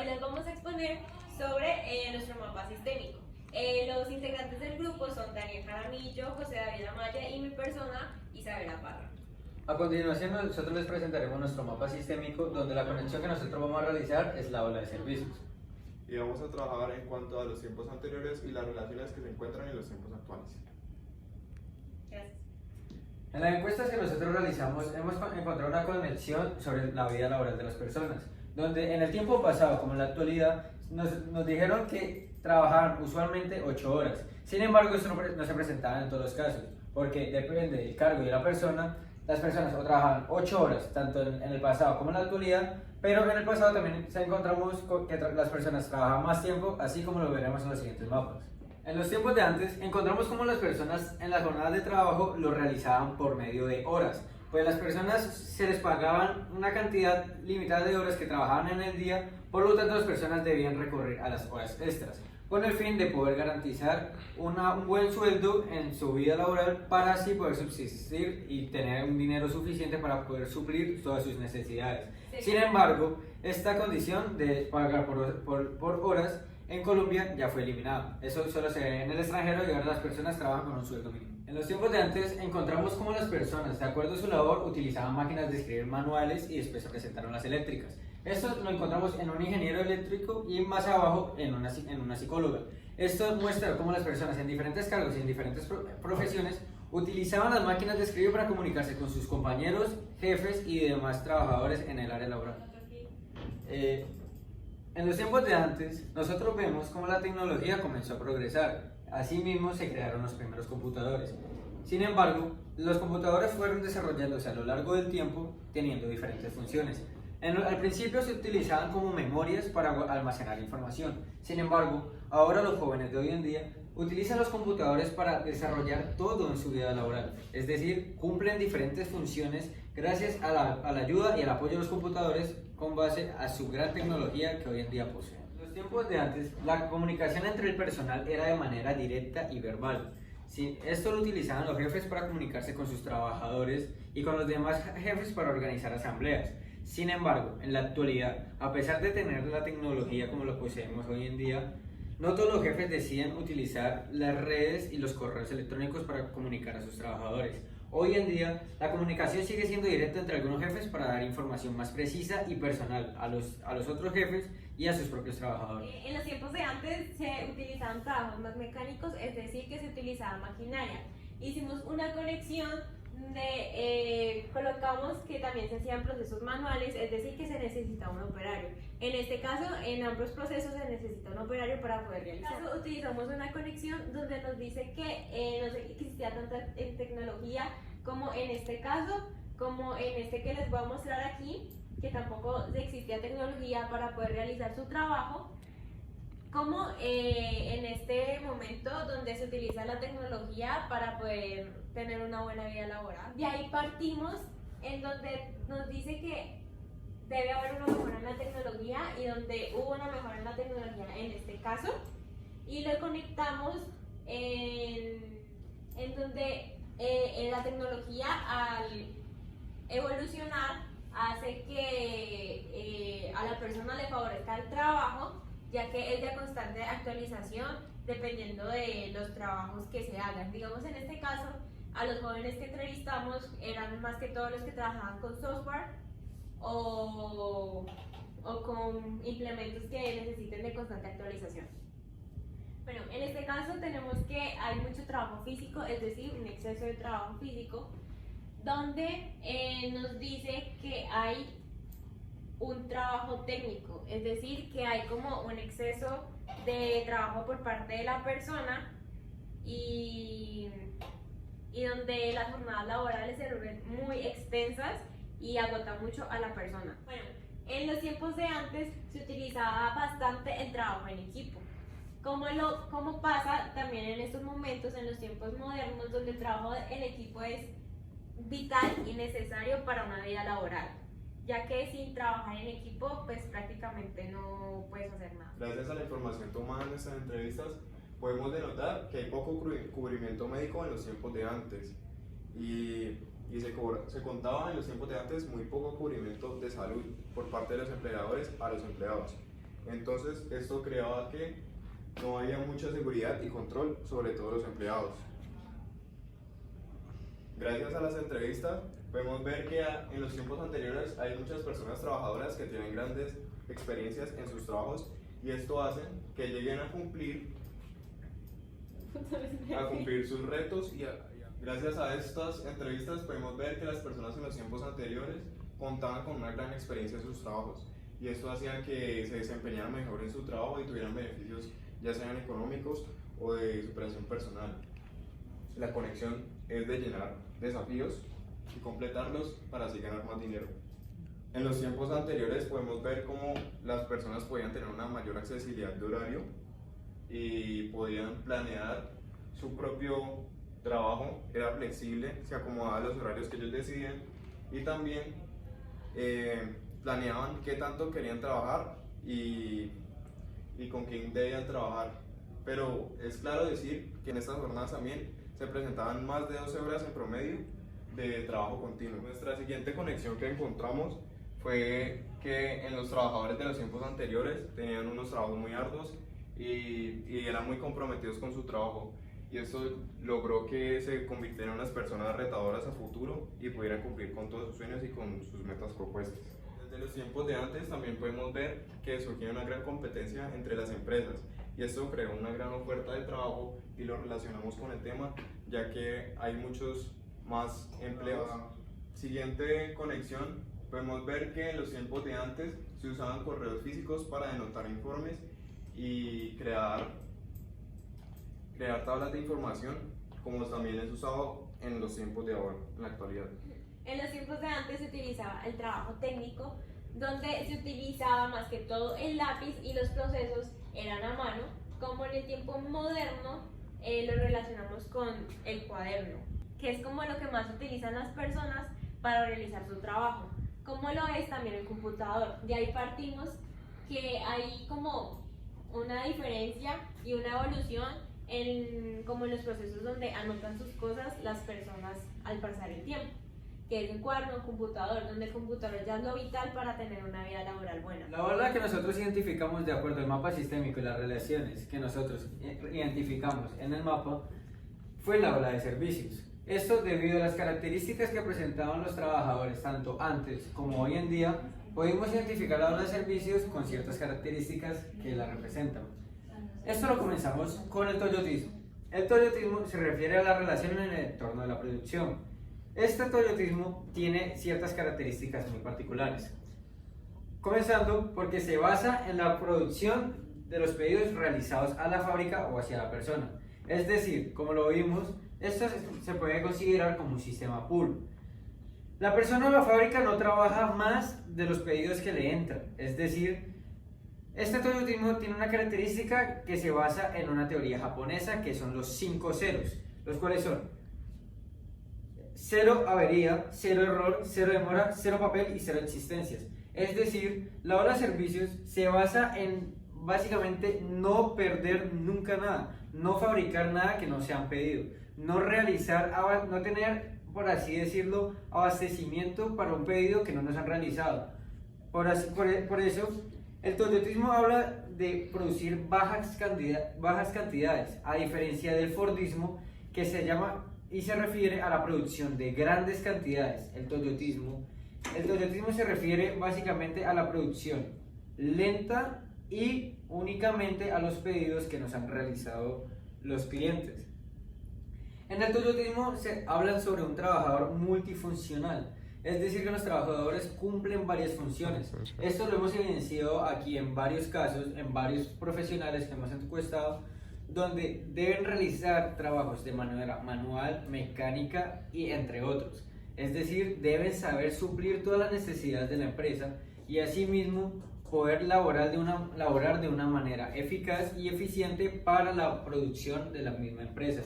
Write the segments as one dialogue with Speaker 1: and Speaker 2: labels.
Speaker 1: Hoy les vamos a exponer sobre nuestro mapa sistémico. Los integrantes del grupo son Daniel Jaramillo, José David Amaya y mi persona, Isabela Parra.
Speaker 2: A continuación nosotros les presentaremos nuestro mapa sistémico, donde la conexión que nosotros vamos a realizar es la ola de servicios.
Speaker 3: Y vamos a trabajar en cuanto a los tiempos anteriores y las relaciones que se encuentran en los tiempos actuales.
Speaker 1: Gracias.
Speaker 2: En las encuestas que nosotros realizamos hemos encontrado una conexión sobre la vida laboral de las personas, donde en el tiempo pasado como en la actualidad nos dijeron que trabajaban usualmente 8 horas. Sin embargo, esto no se presentaba en todos los casos, porque depende del cargo y de la persona. Las personas o trabajan 8 horas, tanto en el pasado como en la actualidad, pero en el pasado también encontramos que las personas trabajan más tiempo, así como lo veremos en los siguientes mapas. En los tiempos de antes, encontramos cómo las personas en las jornadas de trabajo lo realizaban por medio de horas, pues las personas se les pagaban una cantidad limitada de horas que trabajaban en el día, por lo tanto las personas debían recurrir a las horas extras, con el fin de poder garantizar un buen sueldo en su vida laboral para así poder subsistir y tener un dinero suficiente para poder suplir todas sus necesidades. Sin embargo, esta condición de pagar por horas en Colombia ya fue eliminada. Eso solo se ve en el extranjero y ahora las personas trabajan con un sueldo mínimo. En los tiempos de antes encontramos cómo las personas, de acuerdo a su labor, utilizaban máquinas de escribir manuales y después se presentaron las eléctricas. Esto lo encontramos en un ingeniero eléctrico y más abajo en una psicóloga. Esto muestra cómo las personas en diferentes cargos y en diferentes profesiones utilizaban las máquinas de escribir para comunicarse con sus compañeros, jefes y demás trabajadores en el área laboral. En los tiempos de antes, nosotros vemos cómo la tecnología comenzó a progresar. Asimismo, se crearon los primeros computadores. Sin embargo, los computadores fueron desarrollándose a lo largo del tiempo, teniendo diferentes funciones. Al principio se utilizaban como memorias para almacenar información. Sin embargo, ahora los jóvenes de hoy en día utilizan los computadores para desarrollar todo en su vida laboral. Es decir, cumplen diferentes funciones gracias a la ayuda y al apoyo de los computadores con base a su gran tecnología que hoy en día poseen. En los tiempos de antes, la comunicación entre el personal era de manera directa y verbal. Sí, esto lo utilizaban los jefes para comunicarse con sus trabajadores y con los demás jefes para organizar asambleas. Sin embargo, en la actualidad, a pesar de tener la tecnología como lo poseemos hoy en día, no todos los jefes deciden utilizar las redes y los correos electrónicos para comunicar a sus trabajadores. Hoy en día, la comunicación sigue siendo directa entre algunos jefes para dar información más precisa y personal a los otros jefes y a sus propios trabajadores.
Speaker 1: En los tiempos de antes se utilizaban trabajos más mecánicos, es decir, que se utilizaba maquinaria. Hicimos una conexión donde colocamos que también se hacían procesos manuales, es decir, que se necesita un operario. En este caso, en ambos procesos se necesita un operario para poder realizarlo. Utilizamos una conexión donde nos dice que no existía tanta tecnología como en este caso, como en este que les voy a mostrar aquí, que tampoco existía tecnología para poder realizar su trabajo, como en este momento donde se utiliza la tecnología para poder tener una buena vida laboral. De ahí partimos en donde nos dice que debe haber una mejora en la tecnología y donde hubo una mejora en la tecnología en este caso, y lo conectamos en donde en la tecnología al evolucionar hace que a la persona le favorezca el trabajo, ya que es de constante actualización dependiendo de los trabajos que se hagan. Digamos, en este caso, a los jóvenes que entrevistamos eran más que todos los que trabajaban con software o con implementos que necesiten de constante actualización. Bueno, en este caso tenemos que hay mucho trabajo físico, es decir, un exceso de trabajo físico, donde nos dice que hay un trabajo técnico, es decir, que hay como un exceso de trabajo por parte de la persona y donde las jornadas laborales se vuelven muy extensas y agota mucho a la persona. Bueno, en los tiempos de antes se utilizaba bastante el trabajo en equipo, como pasa también en estos momentos, en los tiempos modernos, donde el trabajo en equipo es vital y necesario para una vida laboral, ya que sin trabajar en equipo, pues prácticamente no puedes hacer nada.
Speaker 3: Gracias a la información tomada en nuestras entrevistas, podemos denotar que hay poco cubrimiento médico en los tiempos de antes y se contaba en los tiempos de antes muy poco cubrimiento de salud por parte de los empleadores a los empleados. Entonces esto creaba que no había mucha seguridad y control sobre todos los empleados. Gracias a las entrevistas podemos ver que en los tiempos anteriores hay muchas personas trabajadoras que tienen grandes experiencias en sus trabajos y esto hace que lleguen a cumplir sus retos y gracias a estas entrevistas podemos ver que las personas en los tiempos anteriores contaban con una gran experiencia en sus trabajos y esto hacía que se desempeñaran mejor en su trabajo y tuvieran beneficios ya sean económicos o de superación personal. La conexión es de llenar desafíos y completarlos para así ganar más dinero. En los tiempos anteriores podemos ver cómo las personas podían tener una mayor accesibilidad de horario y podían planear su propio trabajo, era flexible, se acomodaba a los horarios que ellos decidían y también planeaban qué tanto querían trabajar y con quién debían trabajar. Pero es claro decir que en estas jornadas también se presentaban más de 12 horas en promedio de trabajo continuo. Nuestra siguiente conexión que encontramos fue que en los trabajadores de los tiempos anteriores tenían unos trabajos muy arduos y eran muy comprometidos con su trabajo y esto logró que se convirtieran en unas personas retadoras a futuro y pudieran cumplir con todos sus sueños y con sus metas propuestas. Desde los tiempos de antes también podemos ver que surgió una gran competencia entre las empresas y esto creó una gran oferta de trabajo y lo relacionamos con el tema ya que hay muchos más empleos. Siguiente conexión, podemos ver que en los tiempos de antes se usaban correos físicos para denotar informes y crear tablas de información, como también es usado en los tiempos de ahora, en la actualidad.
Speaker 1: En los tiempos de antes se utilizaba el trabajo técnico, donde se utilizaba más que todo el lápiz y los procesos eran a mano, como en el tiempo moderno lo relacionamos con el cuaderno, que es como lo que más utilizan las personas para realizar su trabajo, como lo es también el computador. De ahí partimos que hay como una diferencia y una evolución como en los procesos donde anotan sus cosas las personas al pasar el tiempo, que es un cuaderno, un computador, donde el computador ya es lo vital para tener una vida laboral buena.
Speaker 2: La ola que nosotros identificamos de acuerdo al mapa sistémico y las relaciones que nosotros identificamos en el mapa fue la ola de servicios. Esto debido a las características que presentaban los trabajadores tanto antes como hoy en día, podemos identificar la ola de servicios con ciertas características que la representan. Esto lo comenzamos con el toyotismo. El toyotismo se refiere a la relación en el entorno de la producción. Este toyotismo tiene ciertas características muy particulares. Comenzando porque se basa en la producción de los pedidos realizados a la fábrica o hacia la persona. Es decir, como lo vimos, esto se puede considerar como un sistema pool. La persona o la fábrica no trabaja más de los pedidos que le entran, es decir, este toyotismo tiene una característica que se basa en una teoría japonesa que son los 5 ceros, los cuales son 0 avería, 0 error, 0 demora, 0 papel y 0 existencias. Es decir, la ola de servicios se basa en básicamente no perder nunca nada, no fabricar nada que no se han pedido, no tener, por así decirlo, abastecimiento para un pedido que no nos han realizado. Por eso, el toyotismo habla de producir bajas cantidades, a diferencia del fordismo, que se llama y se refiere a la producción de grandes cantidades. El toyotismo se refiere básicamente a la producción lenta y únicamente a los pedidos que nos han realizado los clientes. En el toyotismo se habla sobre un trabajador multifuncional, es decir, que los trabajadores cumplen varias funciones. Esto lo hemos evidenciado aquí en varios casos, en varios profesionales que hemos encuestado, donde deben realizar trabajos de manera manual, mecánica y entre otros. Es decir, deben saber suplir todas las necesidades de la empresa y asimismo poder laborar de una manera eficaz y eficiente para la producción de la misma empresa.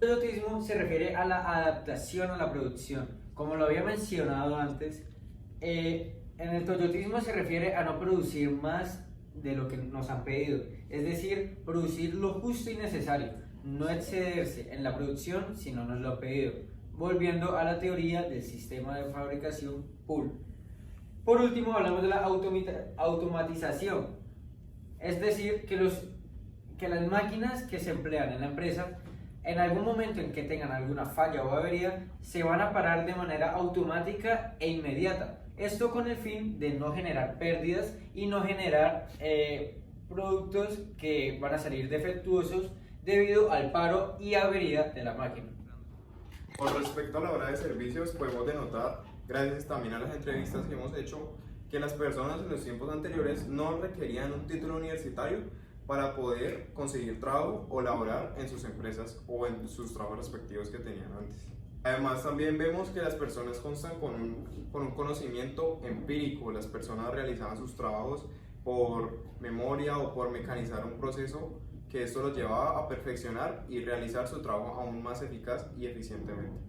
Speaker 2: El toyotismo se refiere a la adaptación a la producción. Como lo había mencionado antes, en el toyotismo se refiere a no producir más de lo que nos han pedido, es decir, producir lo justo y necesario, no excederse en la producción si no nos lo han pedido, volviendo a la teoría del sistema de fabricación pool. Por último, hablamos de la automatización. Es decir, que las máquinas que se emplean en la empresa, en algún momento en que tengan alguna falla o avería, se van a parar de manera automática e inmediata. Esto con el fin de no generar pérdidas y no generar productos que van a salir defectuosos debido al paro y avería de la máquina.
Speaker 3: Con respecto a la hora de servicios, podemos denotar, gracias también a las entrevistas que hemos hecho, que las personas en los tiempos anteriores no requerían un título universitario para poder conseguir trabajo o laborar en sus empresas o en sus trabajos respectivos que tenían antes. Además, también vemos que las personas constan con un conocimiento empírico. Las personas realizaban sus trabajos por memoria o por mecanizar un proceso que esto los llevaba a perfeccionar y realizar su trabajo aún más eficaz y eficientemente.